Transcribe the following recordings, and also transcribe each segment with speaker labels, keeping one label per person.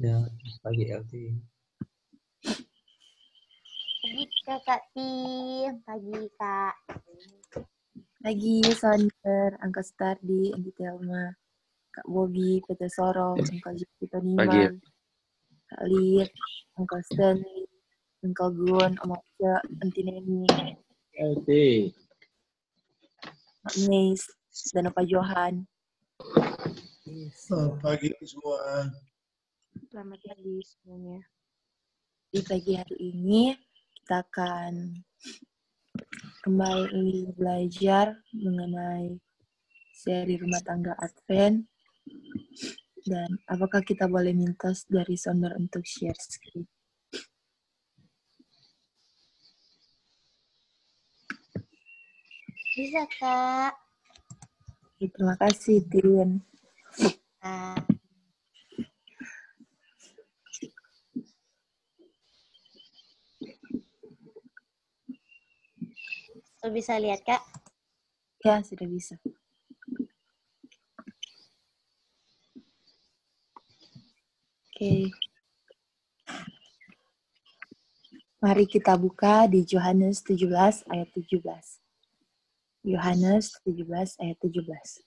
Speaker 1: Ya, pagi LT.
Speaker 2: Pagi Kak Tim, pagi Kak.
Speaker 3: Pagi Sonder, Angka Stardi, Andi Telma, Kak Bobi, Peter Sorong, Angka Jupiter Niman, Kak Lid, Angka Stanley, Angka Gun, Om Oce, Anti Neni,
Speaker 1: LT.
Speaker 3: Kak Meis, dan Opa Johan.
Speaker 4: Pagi semua.
Speaker 3: Selamat pagi semuanya. Di pagi hari ini kita akan kembali belajar mengenai seri rumah tangga Advent. Dan apakah kita boleh minta dari Sonder untuk share screen?
Speaker 2: Bisa Kak.
Speaker 3: Terima kasih, Tin.
Speaker 2: Lo bisa lihat Kak?
Speaker 3: Ya, sudah bisa. Oke. Mari kita buka di Yohanes 17 ayat 17. Yohanes 17 ayat 17.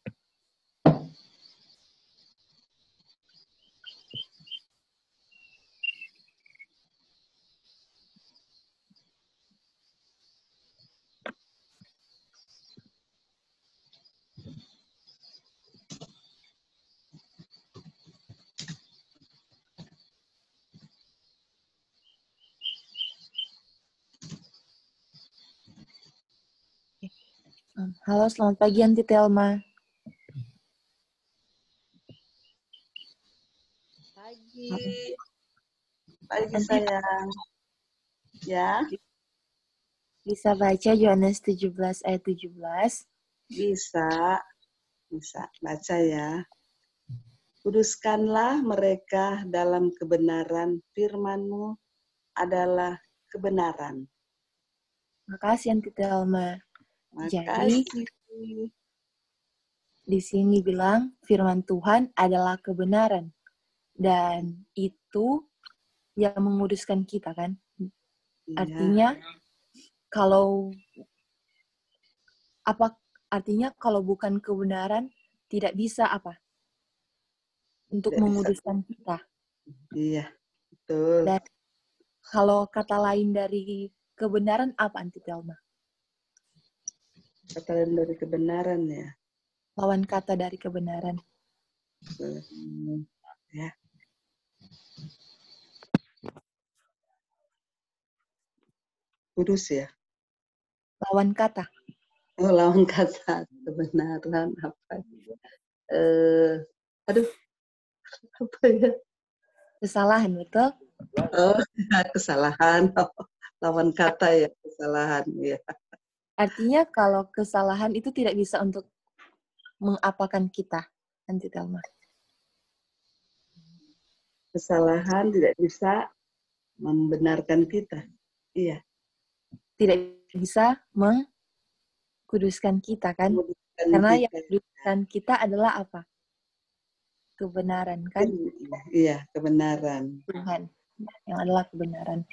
Speaker 3: Halo, selamat pagi Anti Telma.
Speaker 5: Pagi sayang. Ya,
Speaker 3: Bisa baca Yohanes 17 ayat 17.
Speaker 5: bisa baca ya. Kuduskanlah mereka dalam kebenaran, firman-Mu adalah kebenaran.
Speaker 3: Makasih Anti Telma. Jadi,
Speaker 5: Makasih.
Speaker 3: di sini bilang firman Tuhan adalah kebenaran. Dan itu yang menguduskan kita kan.
Speaker 5: Iya.
Speaker 3: Artinya kalau bukan kebenaran tidak bisa apa? Untuk
Speaker 5: Tidak
Speaker 3: menguduskan
Speaker 5: bisa.
Speaker 3: kita.
Speaker 5: Iya, betul.
Speaker 3: Dan kalau kata lain dari kebenaran apa Anti Telma?
Speaker 5: Kata lain dari kebenaran ya.
Speaker 3: Lawan kata dari kebenaran.
Speaker 5: Ya. Kudus ya.
Speaker 3: Lawan kata.
Speaker 5: Oh, lawan kata kebenaran apa? Apa ya?
Speaker 3: Kesalahan, betul?
Speaker 5: Oh, kesalahan. Lawan kata ya, kesalahan ya.
Speaker 3: Artinya kalau kesalahan itu tidak bisa untuk mengapakan kita, Anti Telma.
Speaker 5: Kesalahan tidak bisa membenarkan kita. Iya.
Speaker 3: Tidak bisa mengkuduskan kita, kan?
Speaker 5: Memudahkan
Speaker 3: Karena
Speaker 5: kita.
Speaker 3: yang kuduskan kita adalah apa? Kebenaran, kan?
Speaker 5: Iya, kebenaran.
Speaker 3: Tuhan, yang adalah kebenaran.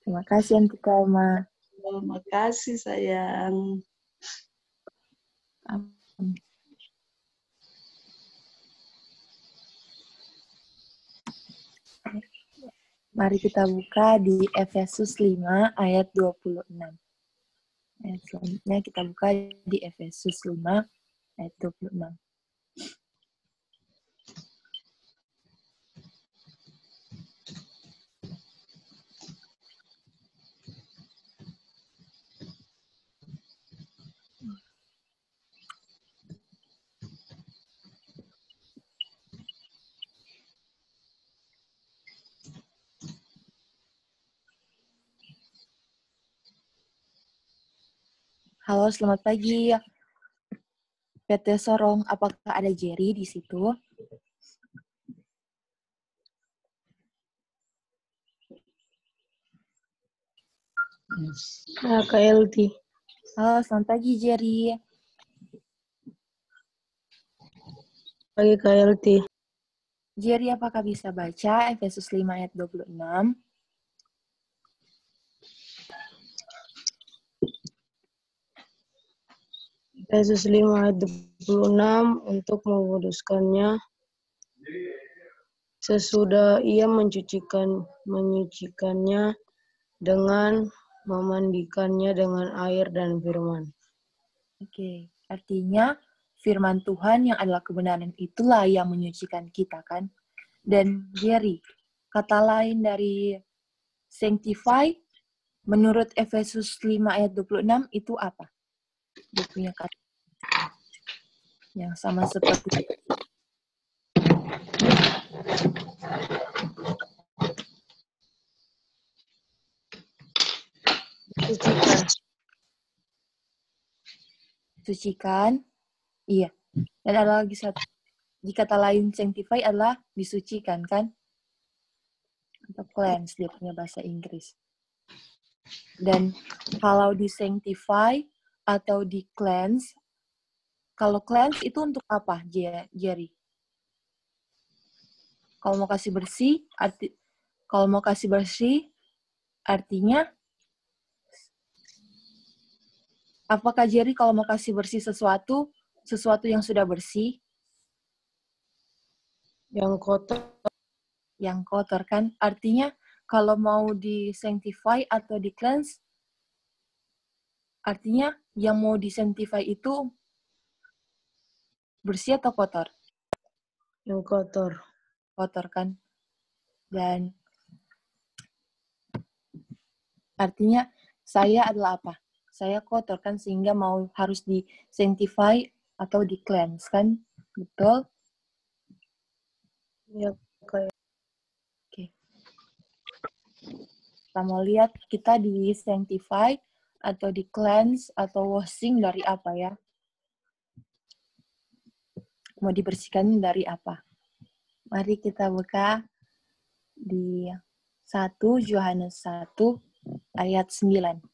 Speaker 3: Terima kasih, Anti Telma.
Speaker 5: Terima kasih, sayang.
Speaker 3: Mari kita buka di Efesus 5 ayat 26. Selanjutnya kita buka di Efesus 5 ayat 26. Halo, selamat pagi. PT Sorong, apakah ada Jerry di situ?
Speaker 6: Kak LT.
Speaker 3: Halo, selamat pagi Jerry.
Speaker 6: Pagi Kak LT.
Speaker 3: Jerry, apakah bisa baca Efesus 5 ayat 26?
Speaker 4: Efesus 5 ayat 26 untuk menguduskannya sesudah ia menyucikannya dengan memandikannya dengan air dan firman.
Speaker 3: Oke, artinya firman Tuhan yang adalah kebenaran itulah yang menyucikan kita, kan? Dan Jerry, kata lain dari sanctify, menurut Efesus 5 ayat 26 itu apa? Dia punya kata yang sama seperti sucikan. Iya. Dan ada lagi satu. Di kata lain sanctify adalah disucikan, kan? Atau cleanse, dia punya bahasa Inggris. Dan kalau di sanctify atau di cleanse, kalau cleanse itu untuk apa, Jerry? Kalau mau kasih bersih, artinya apakah Jerry kalau mau kasih bersih sesuatu yang sudah bersih,
Speaker 4: Yang kotor,
Speaker 3: kan? Artinya kalau mau di sanctify atau di cleanse, artinya yang mau di sanctify itu bersih atau kotor?
Speaker 4: Yang kotor.
Speaker 3: Kotor, kan? Dan artinya saya adalah apa? Saya kotor, kan? Sehingga harus di sanctify atau di cleanse, kan? Betul?
Speaker 4: Ya, kayak
Speaker 3: Oke. Kita mau lihat kita di sanctify atau di cleanse atau washing dari apa, ya? Mau dibersihkan dari apa? Mari kita buka di 1 Yohanes 1 ayat 9.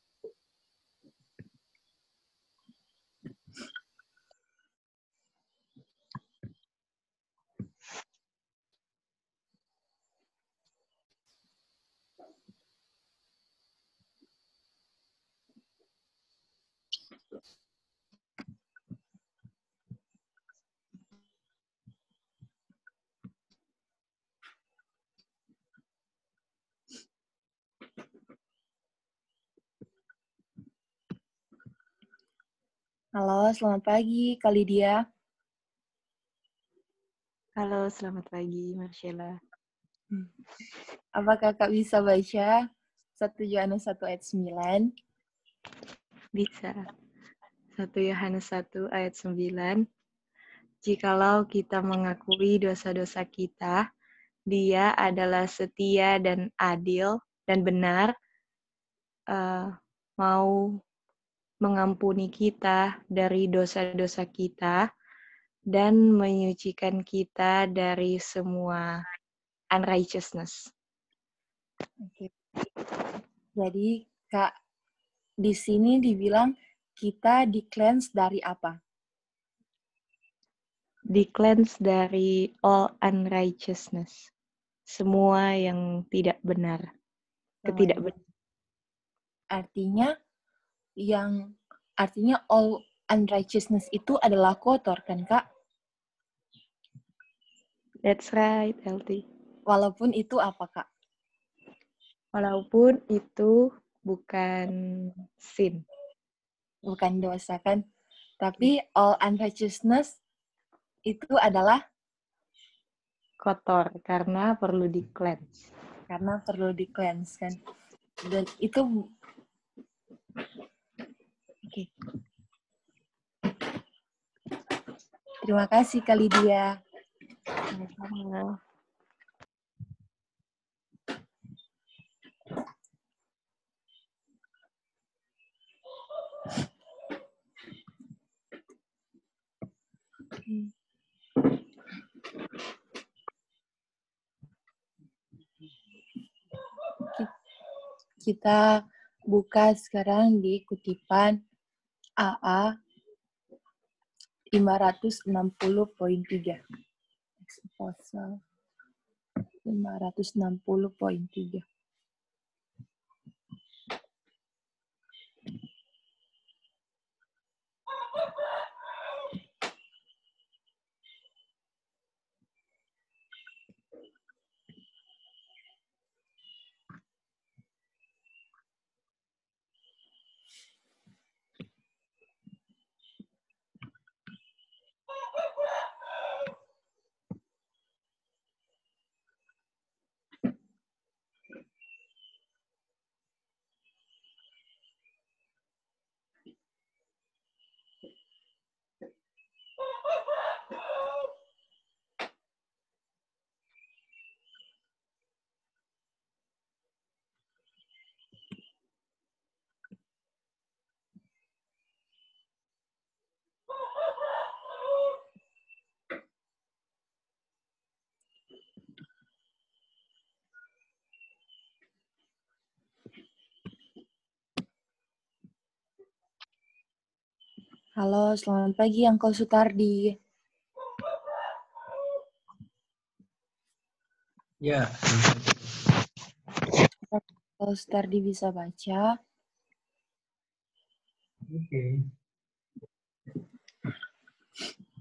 Speaker 3: Halo, selamat pagi, Kak Lydia.
Speaker 6: Halo, selamat pagi, Marcella.
Speaker 3: Apakah Kak bisa baca 1 Yohanes 1 ayat 9?
Speaker 6: Bisa. 1 Yohanes 1 ayat 9. Jikalau kita mengakui dosa-dosa kita, Dia adalah setia dan adil dan benar, mau mengampuni kita dari dosa-dosa kita dan menyucikan kita dari semua unrighteousness.
Speaker 3: Oke. Jadi, Kak, di sini dibilang kita di-cleanse dari apa?
Speaker 6: Di-cleanse dari all unrighteousness. Semua yang tidak benar. Ketidakbenaran.
Speaker 3: Artinya all unrighteousness itu adalah kotor, kan, Kak?
Speaker 6: That's right, LT.
Speaker 3: Walaupun itu apa, Kak?
Speaker 6: Walaupun itu bukan sin.
Speaker 3: Bukan dosa, kan? Tapi all unrighteousness itu adalah
Speaker 6: Kotor, karena perlu di-cleanse.
Speaker 3: karena perlu di-cleanse, kan? Dan itu oke. Terima kasih, Kak Lydia.
Speaker 6: Sama-sama.
Speaker 3: Kita buka sekarang di kutipan AA 560.3. Apostle. 560,3. Halo, selamat pagi Uncle Sutardi.
Speaker 1: Ya,
Speaker 3: Uncle Sutardi bisa baca.
Speaker 1: oke.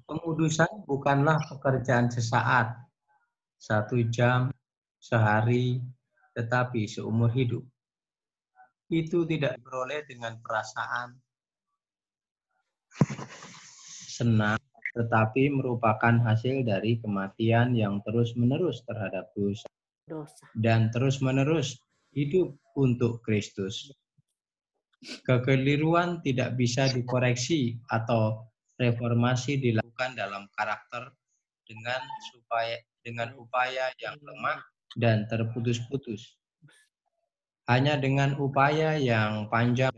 Speaker 1: Pengudusan bukanlah pekerjaan sesaat, 1 jam, sehari, tetapi seumur hidup. Itu tidak diperoleh dengan perasaan senang, tetapi merupakan hasil dari kematian yang terus-menerus terhadap dosa. Dan terus-menerus hidup untuk Kristus. Kekeliruan tidak bisa dikoreksi atau reformasi dilakukan dalam karakter dengan upaya yang lemah dan terputus-putus. Hanya dengan upaya yang panjang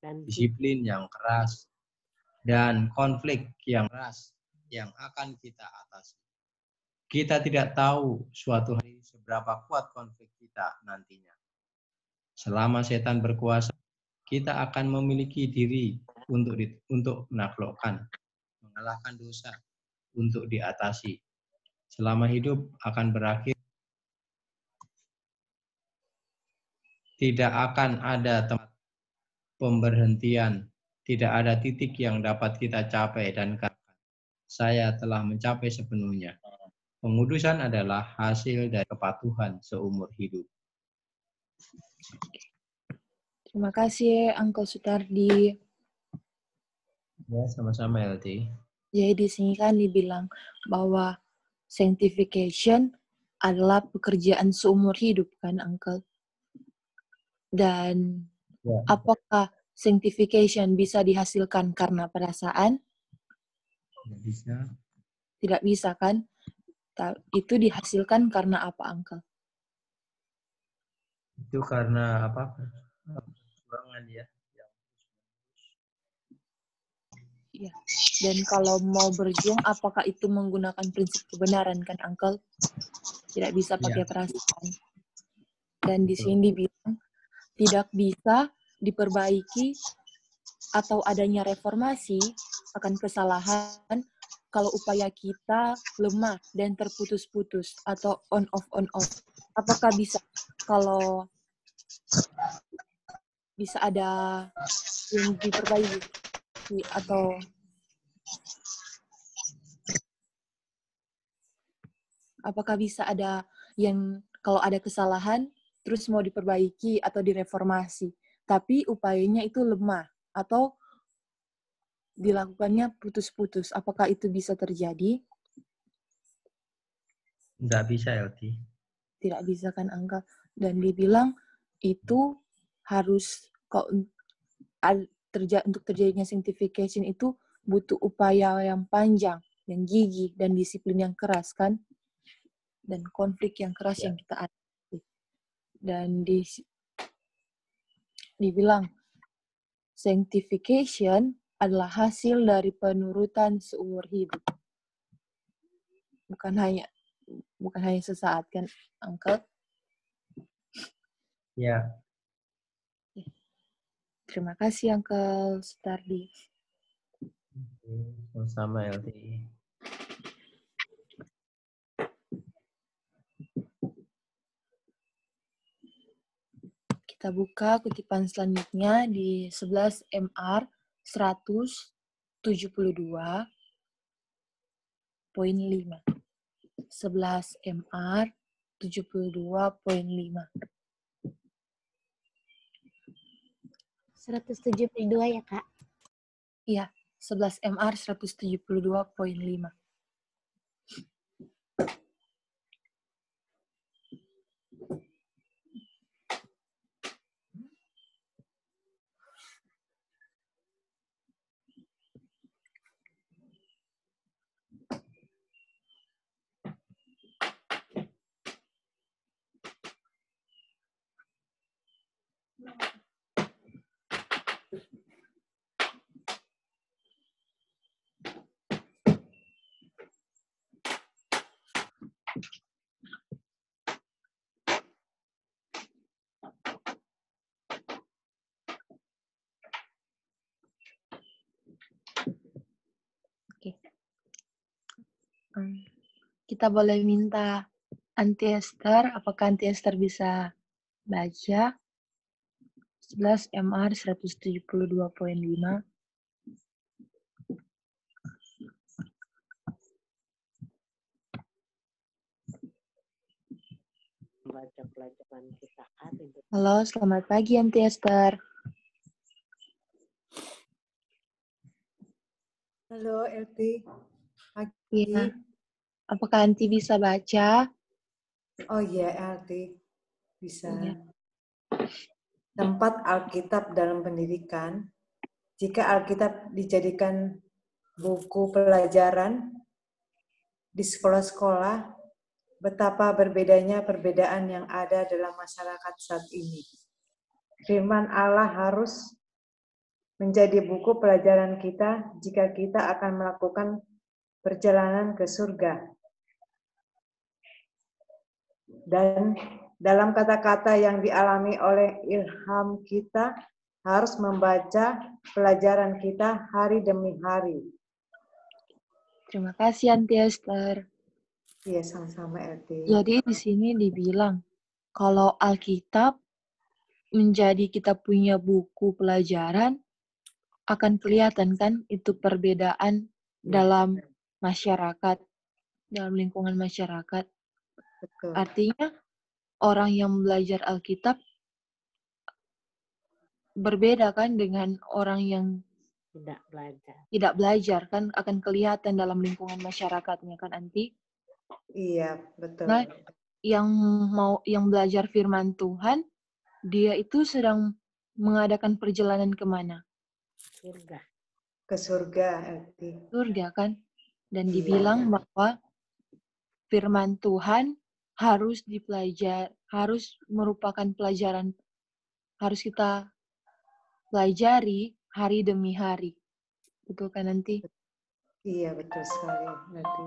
Speaker 1: dan disiplin yang keras dan konflik yang keras yang akan kita atasi. Kita tidak tahu suatu hari seberapa kuat konflik kita nantinya. Selama setan berkuasa, kita akan memiliki diri untuk menaklukkan, mengalahkan dosa, untuk diatasi. Selama hidup akan berakhir, tidak akan ada tempat pemberhentian, tidak ada titik yang dapat kita capai dan katakan, saya telah mencapai sepenuhnya. Pengudusan adalah hasil dari kepatuhan seumur hidup.
Speaker 3: Terima kasih Uncle Sutardi.
Speaker 1: Ya, sama-sama LT.
Speaker 3: Jadi di sini kan dibilang bahwa sanctification adalah pekerjaan seumur hidup kan Uncle. Dan
Speaker 1: Ya.
Speaker 3: apakah sanctification bisa dihasilkan karena perasaan?
Speaker 1: Tidak bisa.
Speaker 3: Tidak bisa kan? Itu dihasilkan karena apa Uncle?
Speaker 1: Itu karena apa? Kekurangan ya.
Speaker 3: Iya. Dan kalau mau berjuang, apakah itu menggunakan prinsip kebenaran kan Uncle? Tidak bisa pakai perasaan. Dan di sini dibilang tidak bisa diperbaiki atau adanya reformasi akan kesalahan kalau upaya kita lemah dan terputus-putus atau on-off. Apakah bisa kalau bisa ada yang diperbaiki atau apakah bisa ada yang kalau ada kesalahan terus mau diperbaiki atau direformasi, tapi upayanya itu lemah atau dilakukannya putus-putus. Apakah itu bisa terjadi?
Speaker 1: Nggak bisa LT.
Speaker 3: Tidak bisa kan Angga. Dan dibilang itu harus untuk terjadinya sanctification itu butuh upaya yang panjang, yang gigih, dan disiplin yang keras kan? Dan konflik yang keras yang kita hadapi. Dan dibilang sanctification adalah hasil dari penurutan seumur hidup. Bukan hanya sesaat kan, Uncle?
Speaker 1: Ya.
Speaker 3: Terima kasih, Uncle Sutardi.
Speaker 1: Sama LT.
Speaker 3: kita buka kutipan selanjutnya di 11 MR 172.5. 11 MR 72.5.
Speaker 2: 172 ya, Kak?
Speaker 3: Iya, 11 MR 172.5. Oke. Kita boleh minta Anti Esther, apakah Anti Esther bisa baca 11 MR 172.5?
Speaker 7: Baca pelajaran kita ada.
Speaker 3: Halo, selamat pagi Anti Esther.
Speaker 8: Halo Elti, pagi.
Speaker 3: Iya. Apakah Anti bisa baca?
Speaker 8: Oh iya Elti, bisa.
Speaker 3: Iya.
Speaker 8: Tempat Alkitab dalam pendidikan. Jika Alkitab dijadikan buku pelajaran di sekolah-sekolah, betapa berbedanya perbedaan yang ada dalam masyarakat saat ini. Firman Allah harus menjadi buku pelajaran kita jika kita akan melakukan perjalanan ke surga. Dan dalam kata-kata yang dialami oleh ilham kita harus membaca pelajaran kita hari demi hari.
Speaker 3: Terima kasih Anti Esther.
Speaker 8: Iya, sama-sama LT.
Speaker 3: Jadi di sini dibilang kalau Alkitab menjadi kita punya buku pelajaran, akan kelihatan kan itu perbedaan dalam masyarakat, dalam lingkungan masyarakat.
Speaker 8: Betul.
Speaker 3: Artinya orang yang belajar Alkitab berbeda kan dengan orang yang tidak belajar kan, akan kelihatan dalam lingkungan masyarakatnya kan Anti.
Speaker 8: Iya, betul.
Speaker 3: Nah, yang belajar firman Tuhan, dia itu sedang mengadakan perjalanan kemana?
Speaker 7: Surga.
Speaker 8: Ke surga, LT.
Speaker 3: Surga kan? Dan
Speaker 8: Iya.
Speaker 3: dibilang bahwa firman Tuhan harus dipelajari, harus merupakan pelajaran, harus kita pelajari hari demi hari. Betul kan Nanti?
Speaker 8: Iya, betul sekali, LT.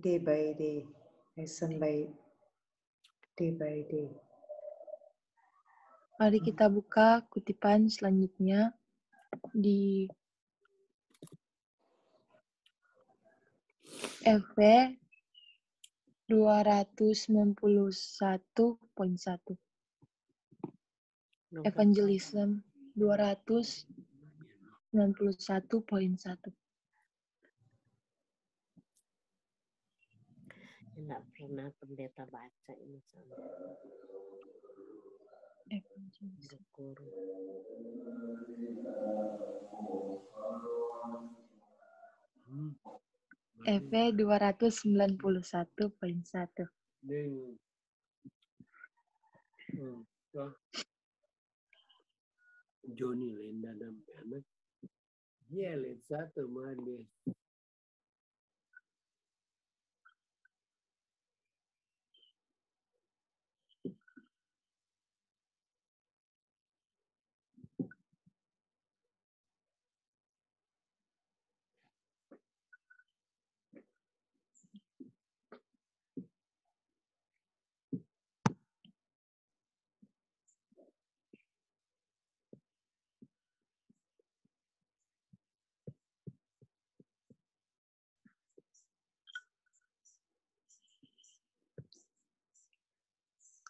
Speaker 8: Day by day, lesson by day.
Speaker 3: Mari kita buka kutipan selanjutnya di FV 291.1. Evangelism 291.1.
Speaker 7: Enggak pernah pendeta baca ini sama.
Speaker 3: Evangelism. EV 291.1.
Speaker 9: Johnny Lenda dan anak. Dia lihat satu mandi.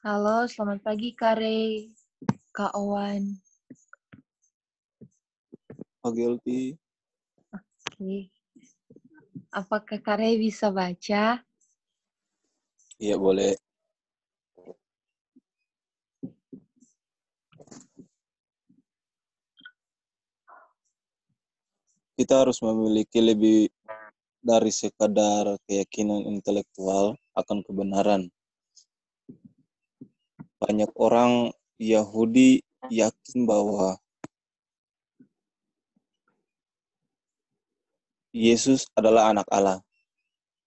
Speaker 3: Halo, selamat pagi Kak Rey, Kak Owan.
Speaker 10: Pagi Ulti.
Speaker 3: Oke. Apakah Kak Rey bisa baca?
Speaker 10: Iya boleh. Kita harus memiliki lebih dari sekadar keyakinan intelektual akan kebenaran. Banyak orang Yahudi yakin bahwa Yesus adalah anak Allah,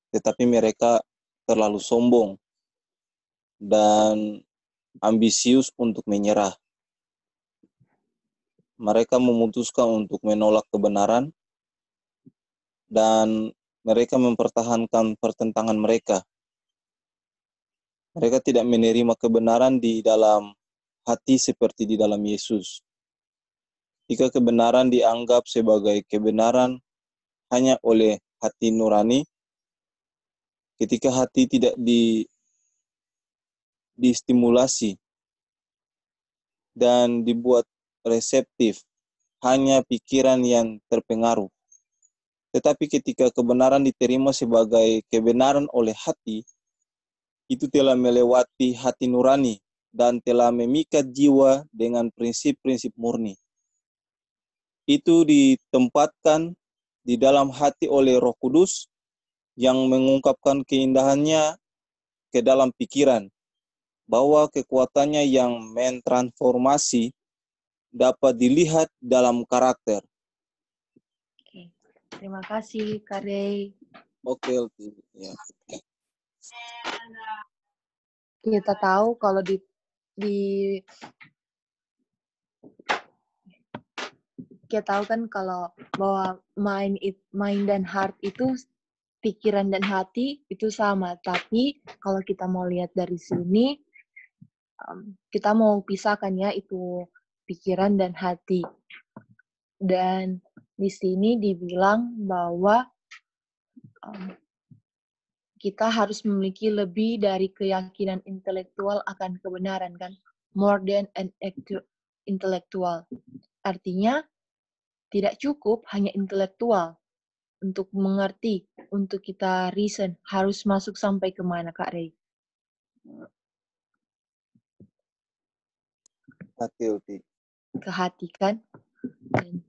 Speaker 10: tetapi mereka terlalu sombong dan ambisius untuk menyerah. Mereka memutuskan untuk menolak kebenaran dan mereka mempertahankan pertentangan mereka. Mereka tidak menerima kebenaran di dalam hati seperti di dalam Yesus. Jika kebenaran dianggap sebagai kebenaran hanya oleh hati nurani, ketika hati tidak distimulasi dan dibuat reseptif, hanya pikiran yang terpengaruh. Tetapi ketika kebenaran diterima sebagai kebenaran oleh hati, itu telah melewati hati nurani dan telah memikat jiwa dengan prinsip-prinsip murni. Itu ditempatkan di dalam hati oleh Roh Kudus yang mengungkapkan keindahannya ke dalam pikiran, bahwa kekuatannya yang mentransformasi dapat dilihat dalam karakter.
Speaker 3: Oke. Terima kasih Kak Rey.
Speaker 10: Oke, ya.
Speaker 3: Kita tahu kalau kita tahu kan kalau bahwa mind dan heart itu, pikiran dan hati itu sama. Tapi kalau kita mau lihat dari sini, kita mau pisahkan ya itu pikiran dan hati. Dan di sini dibilang bahwa kita harus memiliki lebih dari keyakinan intelektual akan kebenaran kan, more than an intellectual. Artinya tidak cukup hanya intelektual untuk mengerti, untuk kita reason, harus masuk sampai kemana Kak Rey?
Speaker 10: Hati.
Speaker 3: Ke hati kan? Dan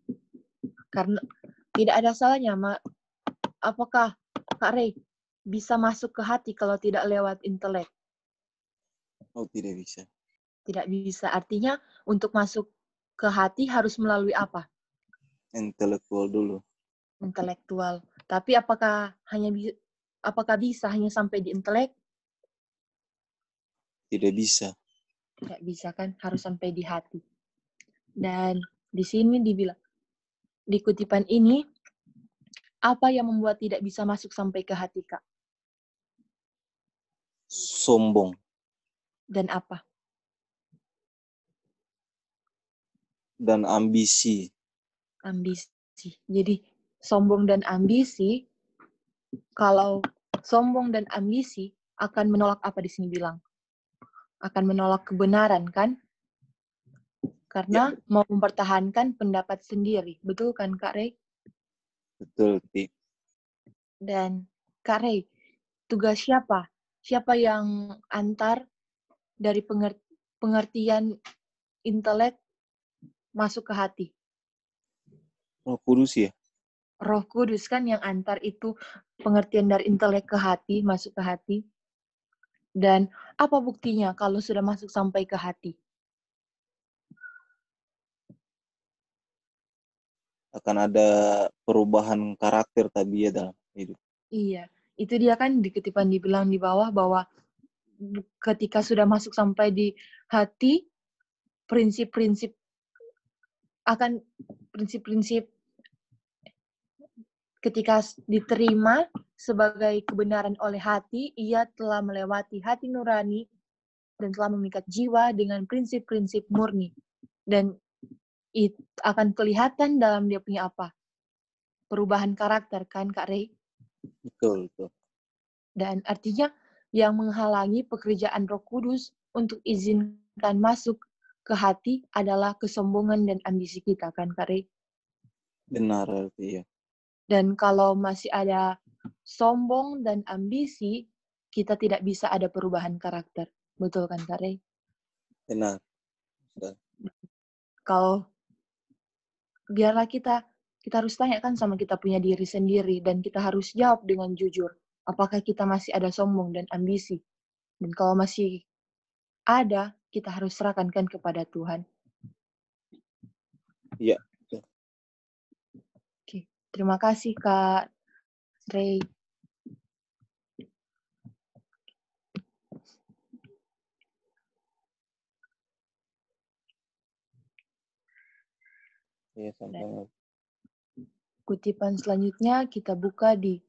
Speaker 3: karena tidak ada salahnya, apakah Kak Rey bisa masuk ke hati kalau tidak lewat intelek?
Speaker 10: Oh, tidak bisa.
Speaker 3: Tidak bisa. Artinya untuk masuk ke hati harus melalui apa?
Speaker 10: Intelektual dulu.
Speaker 3: Intelektual. Tapi apakah bisa hanya sampai di intelek?
Speaker 10: Tidak bisa.
Speaker 3: Tidak bisa kan? Harus sampai di hati. Dan di sini dibilang, di kutipan ini, apa yang membuat tidak bisa masuk sampai ke hati, Kak?
Speaker 10: Sombong.
Speaker 3: Dan apa?
Speaker 10: Dan ambisi.
Speaker 3: Ambisi. Jadi, sombong dan ambisi, kalau sombong dan ambisi akan menolak apa di sini bilang? Akan menolak kebenaran, kan? Karena mau mempertahankan pendapat sendiri. Betul kan, Kak Rey?
Speaker 10: Betul, Ti.
Speaker 3: Dan Kak Rey, tugas siapa? Siapa yang antar dari pengertian intelek masuk ke hati?
Speaker 10: Roh Kudus ya?
Speaker 3: Roh Kudus kan yang antar itu pengertian dari intelek ke hati, masuk ke hati. Dan apa buktinya kalau sudah masuk sampai ke hati?
Speaker 10: Akan ada perubahan karakter tabiat dalam hidup.
Speaker 3: Iya, itu dia kan di kutipan dibilang di bawah bahwa ketika sudah masuk sampai di hati, prinsip-prinsip ketika diterima sebagai kebenaran oleh hati, ia telah melewati hati nurani dan telah memikat jiwa dengan prinsip-prinsip murni. Dan itu akan kelihatan dalam dia punya apa? Perubahan karakter kan, Kak Rey?
Speaker 10: Betul.
Speaker 3: Dan artinya yang menghalangi pekerjaan Roh Kudus untuk izinkan masuk ke hati adalah kesombongan dan ambisi kita, kan, Kak Rey?
Speaker 10: Benar, LT, ya.
Speaker 3: Dan kalau masih ada sombong dan ambisi, kita tidak bisa ada perubahan karakter. Betul kan, Kak Rey?
Speaker 10: Benar.
Speaker 3: Kalau biarlah kita harus tanyakan sama kita punya diri sendiri, dan kita harus jawab dengan jujur. Apakah kita masih ada sombong dan ambisi? Dan kalau masih ada, kita harus serahkan kepada Tuhan.
Speaker 10: Iya.
Speaker 3: Oke. Terima kasih, Kak Rey.
Speaker 10: Iya, sama-sama.
Speaker 3: Kutipan selanjutnya kita buka di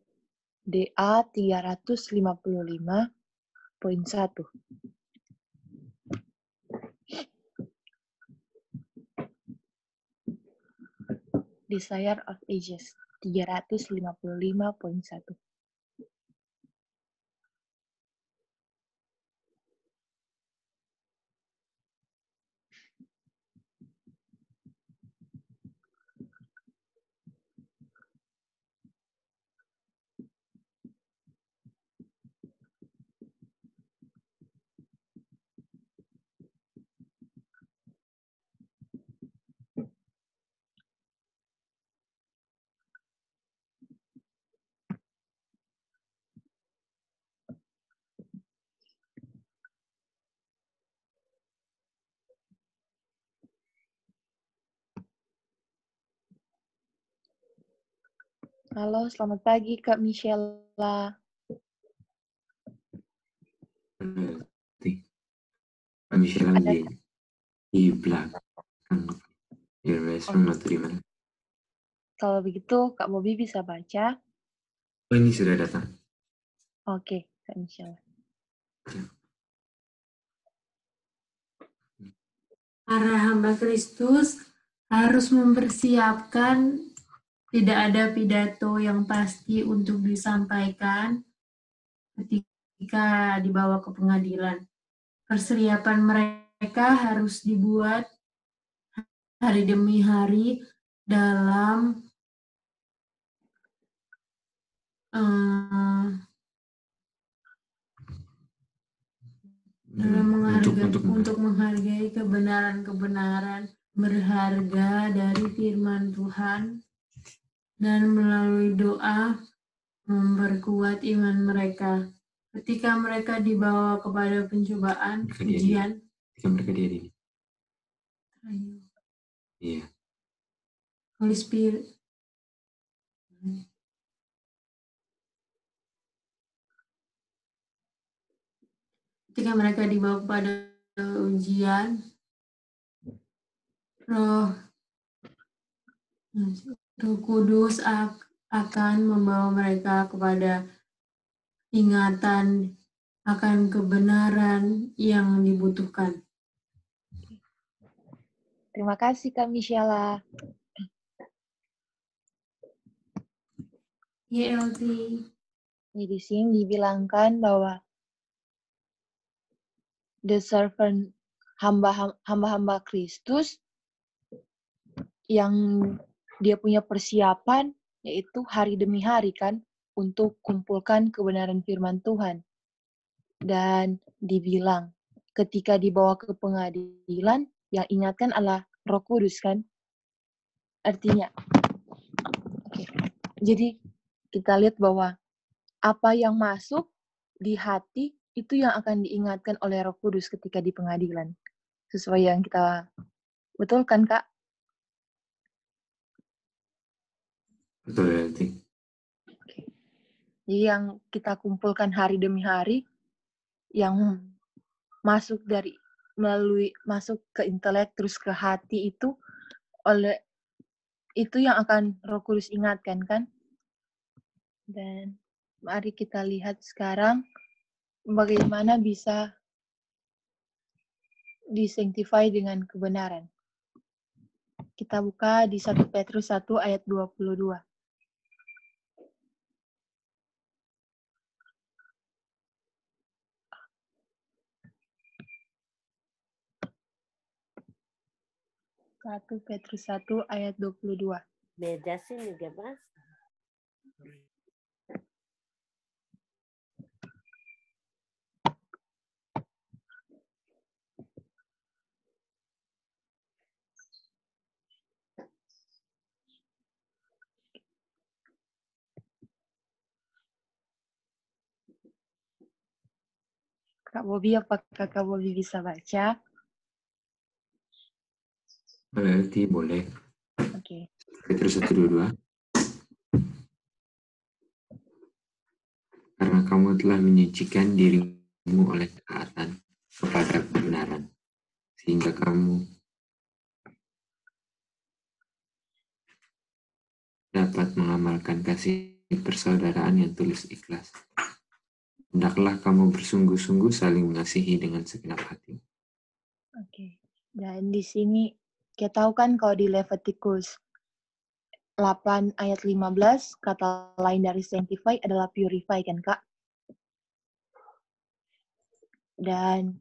Speaker 3: DA 355.1. Desire of Ages 355.1. Halo, selamat pagi Kak Michela.
Speaker 11: Kak Michela di belakang di restroom atau di mana?
Speaker 3: Kalau begitu, Kak Bobby bisa baca.
Speaker 11: Oh, ini sudah datang.
Speaker 3: Oke, Kak Michela.
Speaker 12: Para hamba Kristus harus mempersiapkan, tidak ada pidato yang pasti untuk disampaikan ketika dibawa ke pengadilan. Persiapan mereka harus dibuat hari demi hari dalam untuk menghargai kebenaran-kebenaran berharga dari firman Tuhan, dan melalui doa memperkuat iman mereka ketika mereka dibawa kepada pencobaan, ujian.
Speaker 11: Ketika mereka diadili. Iya.
Speaker 12: Holy Spirit. Ketika mereka dibawa kepada ujian, Roh Kudus akan membawa mereka kepada ingatan akan kebenaran yang dibutuhkan.
Speaker 3: Terima kasih Kak Michela.
Speaker 12: YLT.
Speaker 3: Di sini dibilangkan bahwa the servant hamba-hamba Kristus yang dia punya persiapan yaitu hari demi hari kan untuk kumpulkan kebenaran firman Tuhan. Dan dibilang ketika dibawa ke pengadilan yang ingatkan adalah Roh Kudus kan. Artinya jadi kita lihat bahwa apa yang masuk di hati itu yang akan diingatkan oleh Roh Kudus ketika di pengadilan. Sesuai yang kita betul kan, Kak?
Speaker 11: Betul, berarti.
Speaker 3: Jadi yang kita kumpulkan hari demi hari, yang masuk masuk ke intelek terus ke hati itu yang akan Roh Kudus ingatkan kan? Dan mari kita lihat sekarang bagaimana bisa disanctify dengan kebenaran. Kita buka di 1 Petrus 1 ayat 22.
Speaker 6: 1 Petrus 1 ayat 22.
Speaker 7: Beda sih juga, Mas.
Speaker 6: Kak Bobi, apakah Kak Bobi bisa baca?
Speaker 11: Berarti boleh.
Speaker 6: Oke.
Speaker 11: Petrus 1:22. Karena kamu telah menyucikan dirimu oleh ketaatan kepada kebenaran, sehingga kamu dapat mengamalkan kasih persaudaraan yang tulus ikhlas. Hendaklah kamu bersungguh-sungguh saling mengasihi dengan segenap hati.
Speaker 6: Oke. Dan di sini kita tahu kan kalau di Leviticus 8 ayat 15, kata lain dari sanctify adalah purify kan, Kak? Dan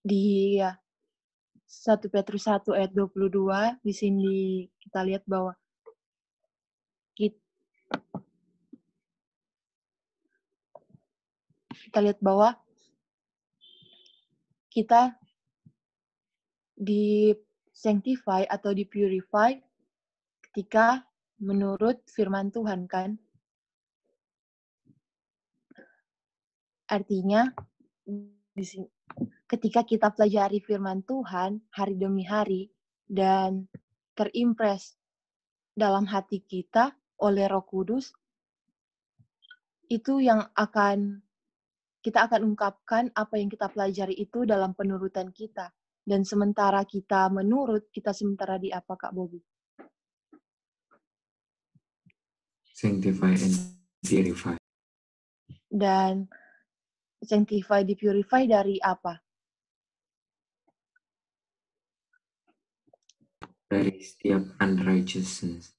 Speaker 6: di 1 Petrus 1 ayat 22, di sini kita lihat bahwa kita di sanctify atau di purify ketika menurut firman Tuhan kan. Artinya di sini, ketika kita pelajari firman Tuhan hari demi hari dan terimpres dalam hati kita oleh Roh Kudus, itu yang kita akan ungkapkan apa yang kita pelajari itu dalam penurutan kita. Dan sementara kita menurut, kita sementara di apa, Kak Bobi?
Speaker 11: Sanctify and purify.
Speaker 6: Dan sanctify, di purify dari apa?
Speaker 11: Dari setiap unrighteousness.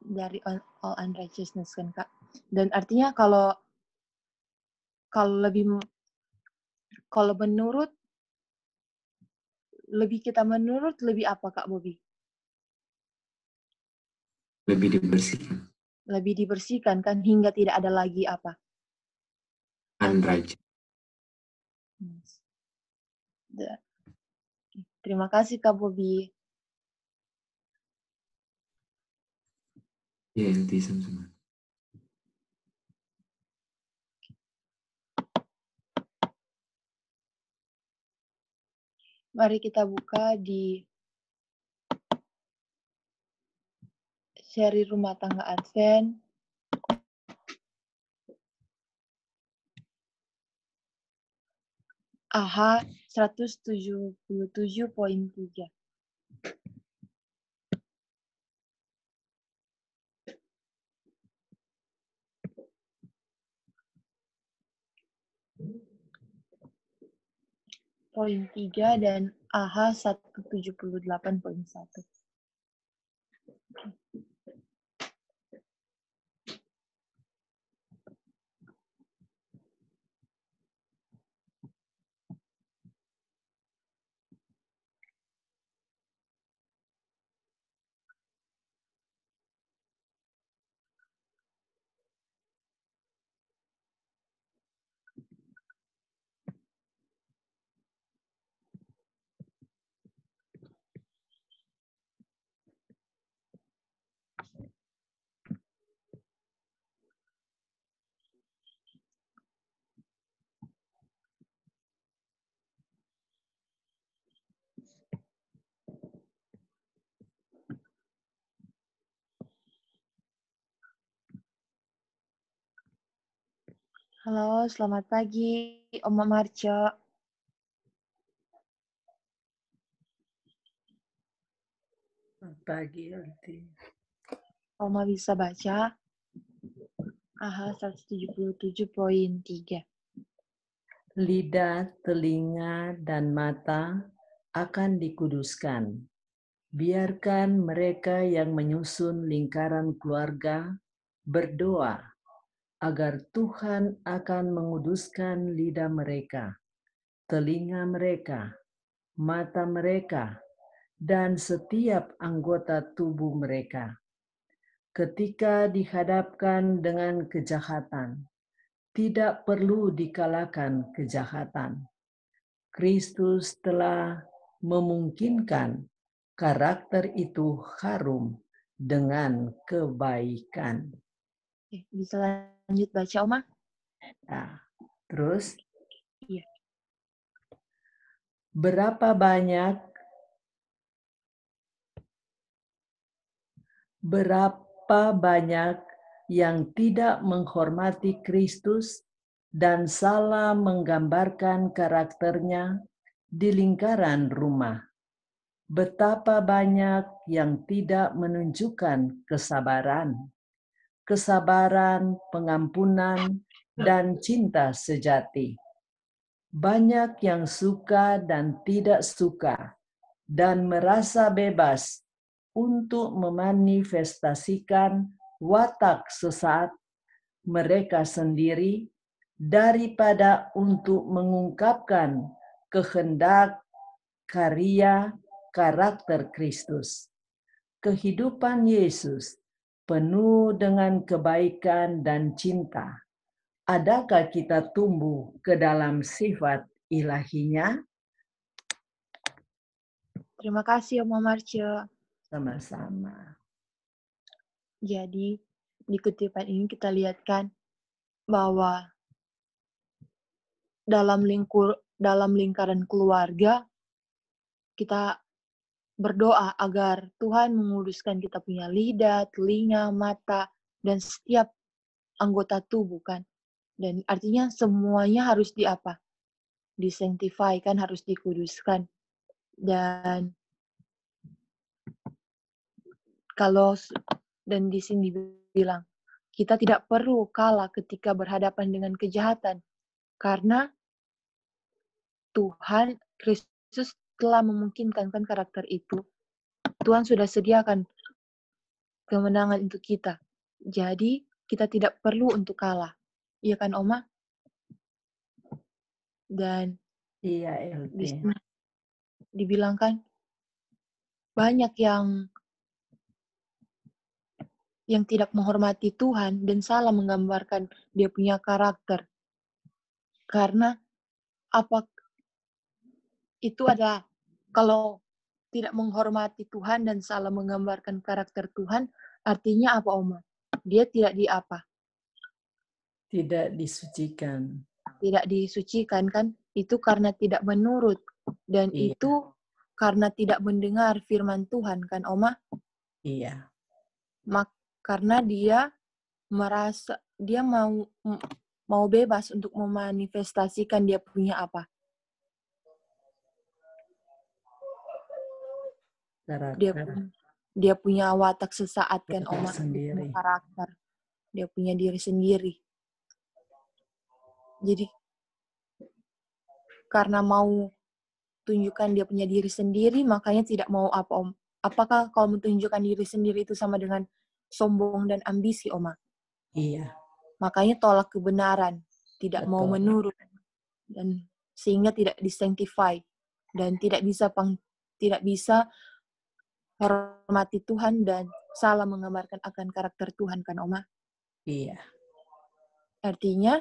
Speaker 6: Dari all unrighteousness kan, Kak? Dan artinya kalau menurut, lebih apa, Kak Bobi?
Speaker 11: Lebih dibersihkan.
Speaker 6: Lebih dibersihkan kan, hingga tidak ada lagi apa?
Speaker 11: Unrighteous.
Speaker 6: Terima kasih, Kak Bobi.
Speaker 11: Ya, LT sama-sama.
Speaker 6: Mari kita buka di seri Rumah Tangga Advent. AH 177.3. Poin 3 dan AH 178.1. Halo, selamat pagi, Oma Marco.
Speaker 13: Pagi, Alti.
Speaker 6: Oma bisa baca? AH 177.3.
Speaker 13: Lidah, telinga, dan mata akan dikuduskan. Biarkan mereka yang menyusun lingkaran keluarga berdoa agar Tuhan akan menguduskan lidah mereka, telinga mereka, mata mereka, dan setiap anggota tubuh mereka. Ketika dihadapkan dengan kejahatan, tidak perlu dikalahkan kejahatan. Kristus telah memungkinkan karakter itu harum dengan kebaikan.
Speaker 6: Bisa lanjut baca, Oma?
Speaker 13: Nah, terus
Speaker 6: Iya.
Speaker 13: berapa banyak yang tidak menghormati Kristus dan salah menggambarkan karakternya di lingkaran rumah. Betapa banyak yang tidak menunjukkan kesabaran, pengampunan, dan cinta sejati. Banyak yang suka dan tidak suka, dan merasa bebas untuk memanifestasikan watak sesat mereka sendiri daripada untuk mengungkapkan kehendak karya karakter Kristus. Kehidupan Yesus penuh dengan kebaikan dan cinta. Adakah kita tumbuh ke dalam sifat ilahinya?
Speaker 6: Terima kasih, Oma Marce.
Speaker 13: Sama-sama.
Speaker 6: Jadi, di kutipan ini kita lihatkan bahwa dalam lingkaran keluarga, kita berdoa agar Tuhan menguduskan kita punya lidah, telinga, mata, dan setiap anggota tubuh kan. Dan artinya semuanya harus disanctify kan, harus dikuduskan. Dan dan di sini dibilang kita tidak perlu kalah ketika berhadapan dengan kejahatan karena Tuhan Kristus telah memungkinkan kan karakter itu. Tuhan sudah sediakan kemenangan untuk kita. Jadi kita tidak perlu untuk kalah. Iya kan, Oma? Dan
Speaker 13: iya,
Speaker 6: di sini dibilang kan banyak yang tidak menghormati Tuhan dan salah menggambarkan dia punya karakter. Karena itu ada kalau tidak menghormati Tuhan dan salah menggambarkan karakter Tuhan, artinya apa, Oma? Dia tidak
Speaker 13: Tidak disucikan.
Speaker 6: Tidak disucikan kan? Itu karena tidak menurut. Dan itu karena tidak mendengar firman Tuhan kan, Oma?
Speaker 13: Iya.
Speaker 6: Karena dia merasa dia mau bebas untuk memanifestasikan dia punya apa? Dia punya watak sesaat kan, Oma? Dia punya karakter. Dia punya diri sendiri. Jadi karena mau tunjukkan dia punya diri sendiri, makanya tidak mau apa, Om? Apakah kalau menunjukkan diri sendiri itu sama dengan sombong dan ambisi, Oma?
Speaker 13: Iya.
Speaker 6: Makanya tolak kebenaran, tidak mau menurut, dan sehingga tidak disanctify dan tidak bisa hormati Tuhan dan salah menggambarkan akan karakter Tuhan kan, Oma?
Speaker 13: Iya.
Speaker 6: Artinya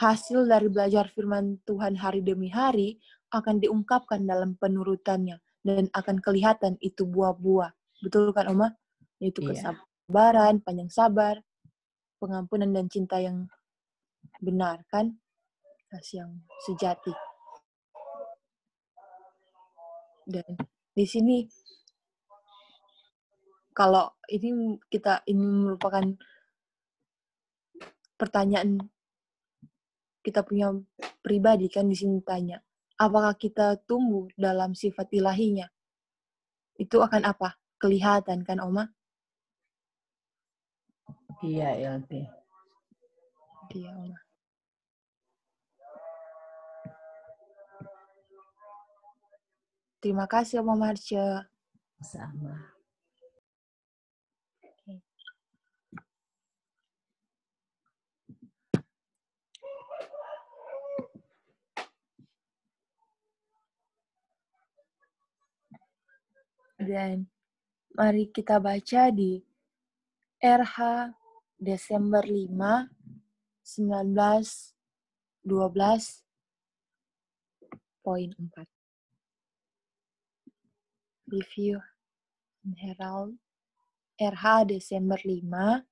Speaker 6: hasil dari belajar firman Tuhan hari demi hari akan diungkapkan dalam penurutannya dan akan kelihatan itu buah-buah. Betul kan, Oma? Yaitu kesabaran, panjang sabar, pengampunan dan cinta yang benar kan? Kasih yang sejati. Dan di sini kalau ini merupakan pertanyaan kita punya pribadi kan, di sini tanya, apakah kita tumbuh dalam sifat ilahinya? Itu akan apa? Kelihatan kan, Oma?
Speaker 13: Iya, LT.
Speaker 6: Iya, Oma. Terima kasih, Oma Marce.
Speaker 13: Sama.
Speaker 6: Dan mari kita baca di RH Desember 5, 1912.4. Review and Herald RH Desember 5,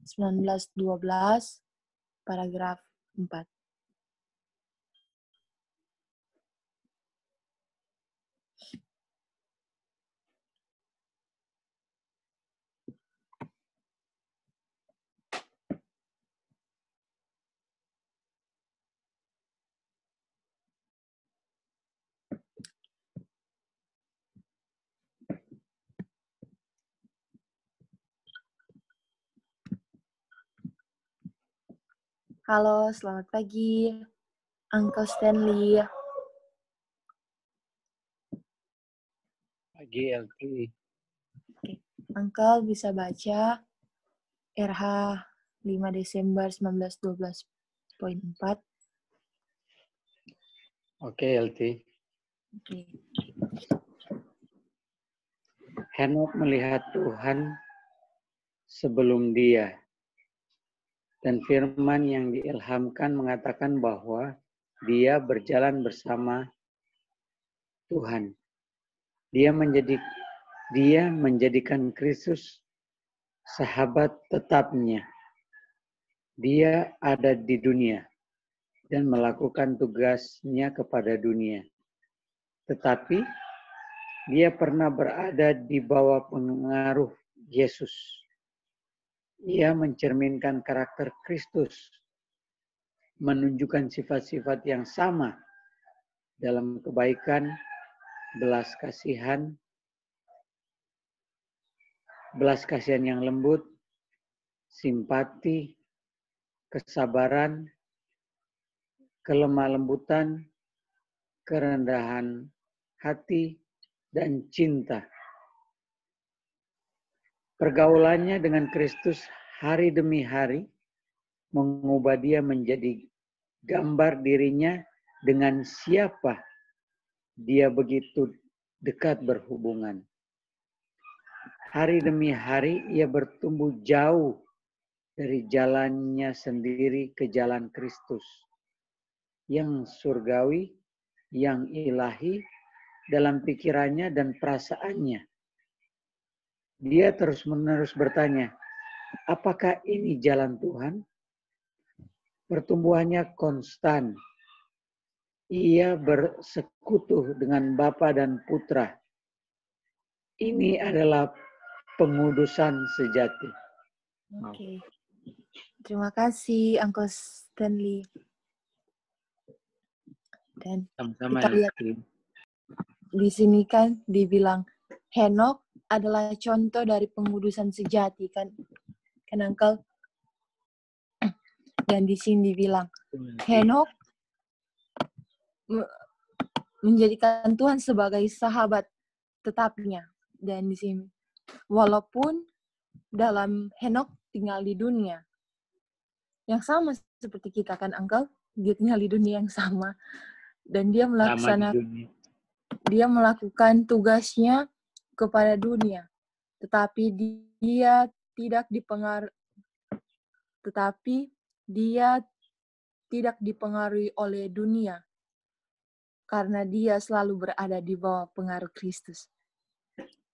Speaker 6: 1912, paragraf 4. Halo, selamat pagi, Uncle Stanley.
Speaker 9: Pagi LT.
Speaker 6: Oke, Uncle bisa baca RH 5 Desember 1912.4.
Speaker 9: Oke LT.
Speaker 6: Oke.
Speaker 9: Henok melihat Tuhan sebelum dia. Dan firman yang diilhamkan mengatakan bahwa dia berjalan bersama Tuhan. Dia menjadikan Kristus sahabat tetapnya. Dia ada di dunia dan melakukan tugasnya kepada dunia. Tetapi dia pernah berada di bawah pengaruh Yesus. Ia mencerminkan karakter Kristus, menunjukkan sifat-sifat yang sama dalam kebaikan, belas kasihan yang lembut, simpati, kesabaran, kelemah lembutan, kerendahan hati, dan cinta. Pergaulannya dengan Kristus hari demi hari mengubah dia menjadi gambar dirinya dengan siapa dia begitu dekat berhubungan. Hari demi hari ia bertumbuh jauh dari jalannya sendiri ke jalan Kristus yang surgawi, yang ilahi dalam pikirannya dan perasaannya. Dia terus-menerus bertanya, apakah ini jalan Tuhan? Pertumbuhannya konstan. Ia bersekutu dengan Bapa dan Putra. Ini adalah pengudusan sejati.
Speaker 6: Oke. Terima kasih, Uncle Stanley. Dan
Speaker 9: Sama-sama,
Speaker 6: kita lihat di sini kan dibilang Henok adalah contoh dari pengudusan sejati kan Uncle. Dan di sini dibilang Henok menjadikan Tuhan sebagai sahabat tetapnya. Dan di sini walaupun dalam Henok tinggal di dunia yang sama seperti kita kan Uncle, dia tinggal di dunia yang sama dan dia melakukan tugasnya kepada dunia, tetapi dia tidak dipengaruhi oleh dunia karena dia selalu berada di bawah pengaruh Kristus.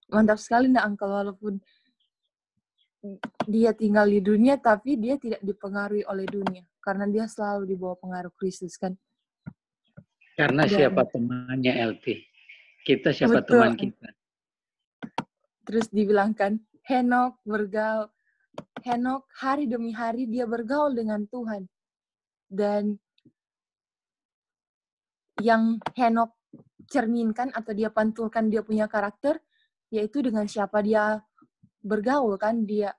Speaker 6: Mantap sekali nah Uncle, walaupun dia tinggal di dunia tapi dia tidak dipengaruhi oleh dunia karena dia selalu di bawah pengaruh Kristus kan.
Speaker 9: Karena siapa temannya LT? Kita siapa teman kita?
Speaker 6: Terus dibilangkan Henok hari demi hari dia bergaul dengan Tuhan. Dan yang Henok cerminkan atau dia pantulkan dia punya karakter yaitu dengan siapa dia bergaul kan dia.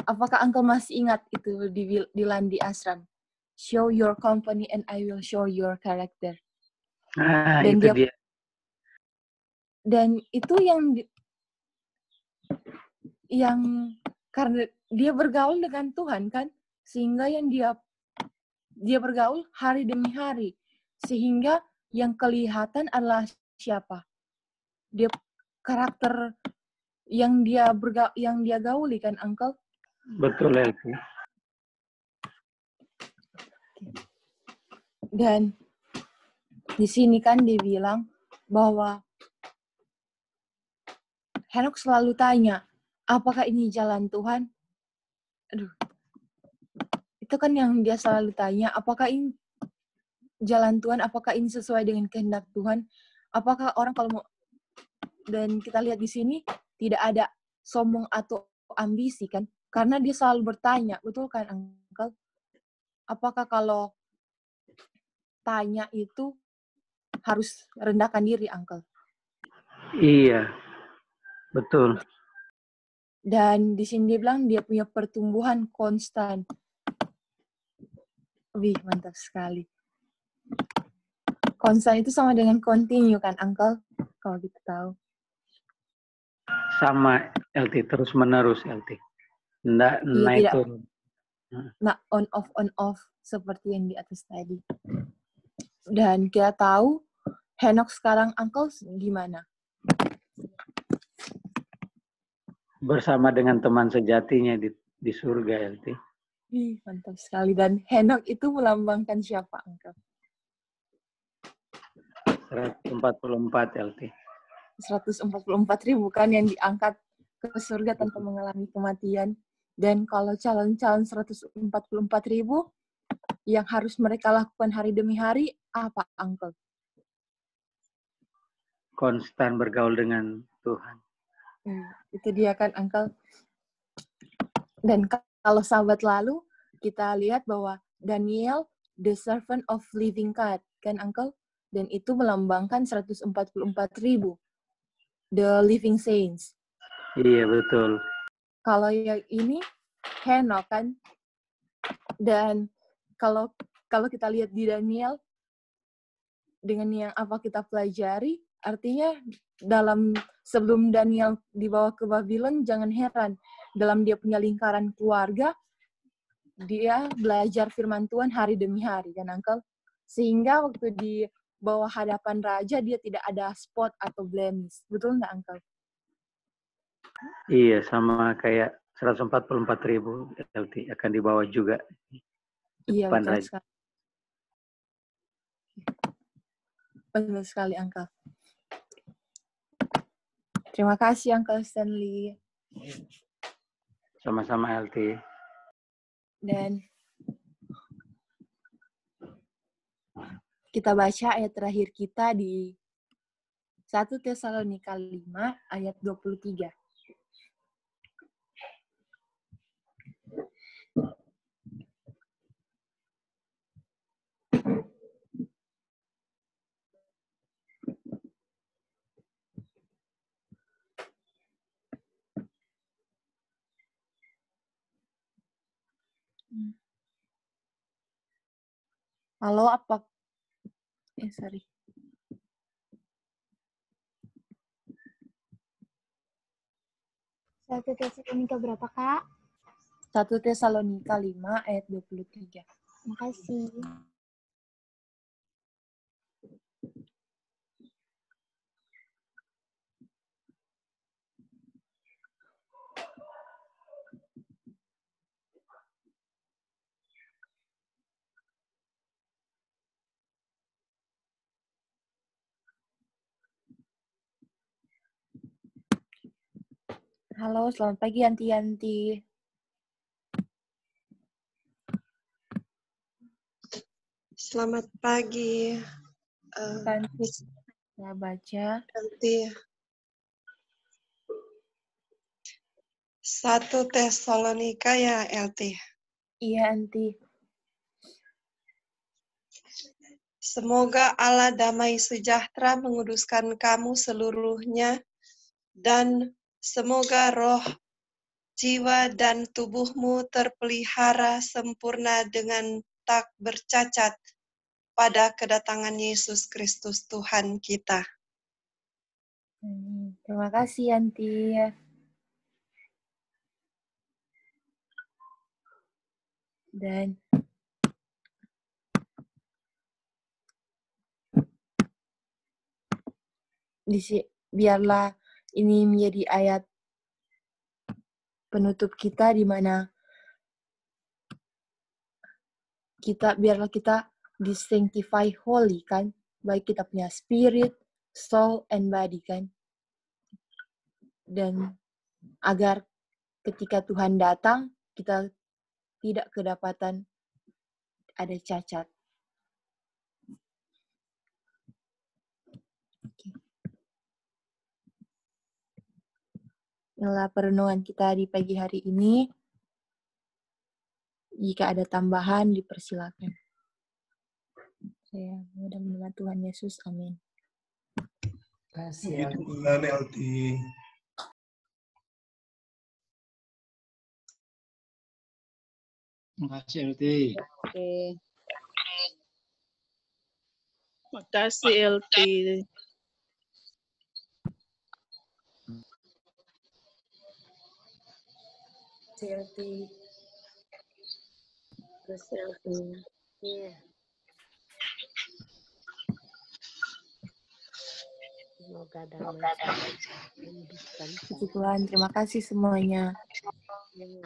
Speaker 6: Apakah Uncle masih ingat itu di Landi Ashram? Show your company and I will show your character. Dan
Speaker 9: itu dia.
Speaker 6: Dan itu yang karena dia bergaul dengan Tuhan kan, sehingga yang dia bergaul hari demi hari, sehingga yang kelihatan adalah siapa? karakter yang dia gauli kan, Uncle?
Speaker 9: Betul, Elvi.
Speaker 6: Dan di sini kan dia bilang bahwa Henok selalu tanya, apakah ini jalan Tuhan? Aduh, itu kan yang dia selalu tanya, apakah ini jalan Tuhan, apakah ini sesuai dengan kehendak Tuhan? Apakah orang kalau mau, dan kita lihat di sini tidak ada sombong atau ambisi kan? Karena dia selalu bertanya, betul kan, Uncle? Apakah kalau tanya itu harus rendahkan diri, Uncle?
Speaker 9: Iya, betul.
Speaker 6: Dan di sini dia bilang dia punya pertumbuhan konstan. Wih, mantap sekali. Konstan itu sama dengan continue kan, Uncle? Kalau kita tahu.
Speaker 9: Sama, LT. Terus menerus, LT. Nggak
Speaker 6: Iya,
Speaker 9: naik
Speaker 6: tidak.
Speaker 9: turun.
Speaker 6: Nah, on off seperti yang di atas tadi. Dan kita tahu Henok sekarang, Uncle, gimana?
Speaker 9: Bersama dengan teman sejatinya di surga, LT.
Speaker 6: Ih, mantap sekali. Dan Henok itu melambangkan siapa, Uncle?
Speaker 9: 144, LT.
Speaker 6: 144.000 kan yang diangkat ke surga tanpa mengalami kematian. Dan kalau calon-calon 144.000 yang harus mereka lakukan hari demi hari, apa, Uncle?
Speaker 9: Konstan bergaul dengan Tuhan.
Speaker 6: Itu dia kan, Uncle. Dan kalau sahabat lalu, kita lihat bahwa Daniel, the servant of living God, kan, Uncle? Dan itu melambangkan 144.000. The living saints.
Speaker 9: Iya, betul.
Speaker 6: Kalau yang ini, Henok kan? Dan kalau kita lihat di Daniel, dengan yang apa kita pelajari, artinya sebelum Daniel dibawa ke Babylon, jangan heran, dalam dia punya lingkaran keluarga, dia belajar firman Tuhan hari demi hari, kan, Uncle? Sehingga waktu di bawah hadapan raja, dia tidak ada spot atau blemish. Betul nggak, Uncle?
Speaker 9: Iya, sama kayak 144.000 LT akan dibawa juga.
Speaker 6: Iya,
Speaker 9: Depan
Speaker 6: betul
Speaker 9: raja.
Speaker 6: sekali. Betul sekali, Uncle. Terima kasih, Uncle Stanley.
Speaker 9: Sama-sama, LT.
Speaker 6: Dan kita baca ayat terakhir kita di 1 Tesalonika 5 ayat 23. Halo, apa? Sorry.
Speaker 2: Satu Tesalonika berapa, Kak?
Speaker 6: 1 Tesalonika 5 ayat 23.
Speaker 2: Terima kasih.
Speaker 6: Halo, selamat pagi, Yanti-Yanti.
Speaker 14: Selamat pagi.
Speaker 6: Cantik. Saya baca.
Speaker 14: Nanti 1 Tesalonika ya, LT?
Speaker 6: Iya, Anti.
Speaker 14: Semoga Allah damai sejahtera menguduskan kamu seluruhnya, dan semoga roh, jiwa, dan tubuhmu terpelihara sempurna dengan tak bercacat pada kedatangan Yesus Kristus Tuhan kita.
Speaker 6: Terima kasih, Yanti. Dan biarlah Ini menjadi ayat penutup kita di mana biarlah kita disanctify holy kan, baik kita punya spirit, soul, and body kan. Dan agar ketika Tuhan datang, kita tidak kedapatan ada cacat. Inilah perenungan kita di pagi hari ini. Jika ada tambahan, dipersilakan. Saya mudah-mudahan Tuhan Yesus. Amin.
Speaker 13: Kasih
Speaker 15: Tuhan LT.
Speaker 16: Terima kasih LT.
Speaker 17: Oke. Makasih LT.
Speaker 4: Selfie. Terus selfie. Iya.
Speaker 7: Semoga damai.
Speaker 6: Puji Tuhan, terima kasih semuanya.
Speaker 7: Ya.